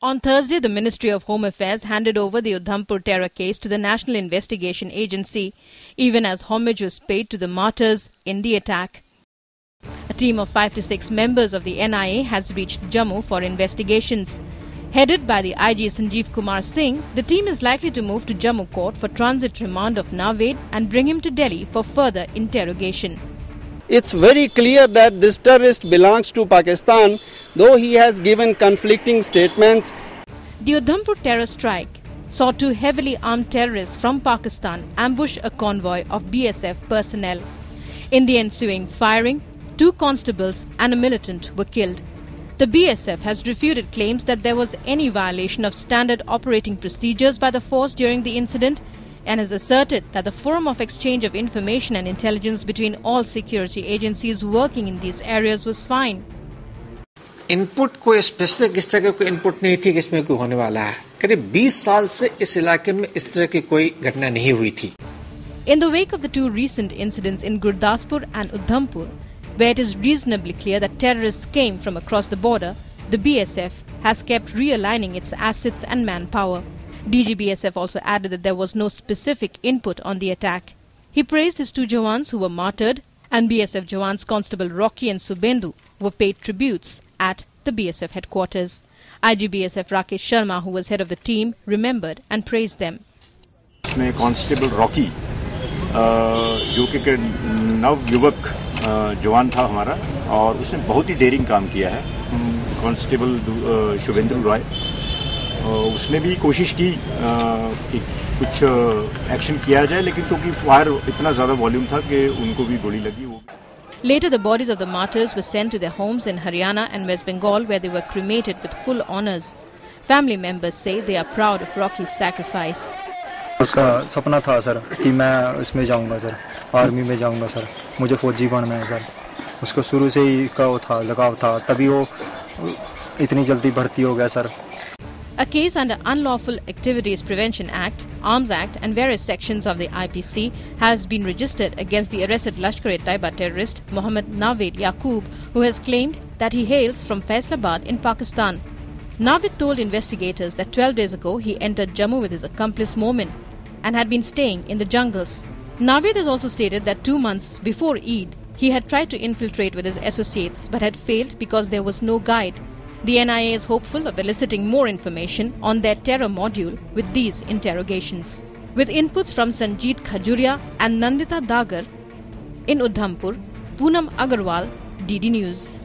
On Thursday, the Ministry of Home Affairs handed over the Udhampur terror case to the National Investigation Agency, even as homage was paid to the martyrs in the attack. A team of 5 to 6 members of the NIA has reached Jammu for investigations. Headed by the IG Sanjeev Kumar Singh, the team is likely to move to Jammu court for transit remand of Naved and bring him to Delhi for further interrogation. It's very clear that this terrorist belongs to Pakistan, though he has given conflicting statements. The Udhampur terror strike saw 2 heavily armed terrorists from Pakistan ambush a convoy of BSF personnel. In the ensuing firing, 2 constables and a militant were killed. The BSF has refuted claims that there was any violation of standard operating procedures by the force during the incident, and has asserted that the forum of exchange of information and intelligence between all security agencies working in these areas was fine. Input कोई specific इस तरह कोई input नहीं थी कि इसमें कोई होने वाला है. करीब 20 साल से इस इलाके में इस तरह की कोई घटना नहीं हुई थी. In the wake of the 2 recent incidents in Gurdaspur and Udhampur, where it is reasonably clear that terrorists came from across the border, the BSF has kept realigning its assets and manpower. DGBSF also added that there was no specific input on the attack. He praised his 2 Jawans who were martyred, and BSF Jawans Constable Rocky and Subendu were paid tributes at the BSF headquarters. IGBSF Rakesh Sharma, who was head of the team, remembered and praised them. Constable Rocky, जो कि नव युवक जवान था हमारा, और उसने बहुत ही डेयरिंग काम किया है. कांस्टेबल शुभेंद्र रॉय, उसने भी कोशिश की कि कुछ एक्शन किया जाए, लेकिन क्योंकि फायर इतना ज़्यादा वॉल्यूम था कि उनको भी गोली लगी. Later, the bodies of the martyrs were sent to their homes in Haryana and West Bengal, where they were cremated with full honours. Family members say they are proud of Rocky's sacrifice. उसका सपना था sir कि मैं इसमें जाऊंगा sir, army में जाऊंगा sir, मुझे फौजी बनना है सर. उसको शुरू से ही का वो था, लगाव था, तभी वो इतनी जल्दी भर्ती हो गया sir. A case under Unlawful Activities Prevention Act, Arms Act and various sections of the IPC has been registered against the arrested Lashkar-e-Taiba terrorist Mohammed Naved Yaqoob, who has claimed that he hails from Faisalabad in Pakistan. Naved told investigators that 12 days ago he entered Jammu with his accomplice Momin and had been staying in the jungles. Naved has also stated that 2 months before Eid, he had tried to infiltrate with his associates but had failed because there was no guide. The NIA is hopeful of eliciting more information on their terror module with these interrogations. With inputs from Sanjeet Khajuria and Nandita Dagar, in Udhampur, Poonam Agarwal, DD News.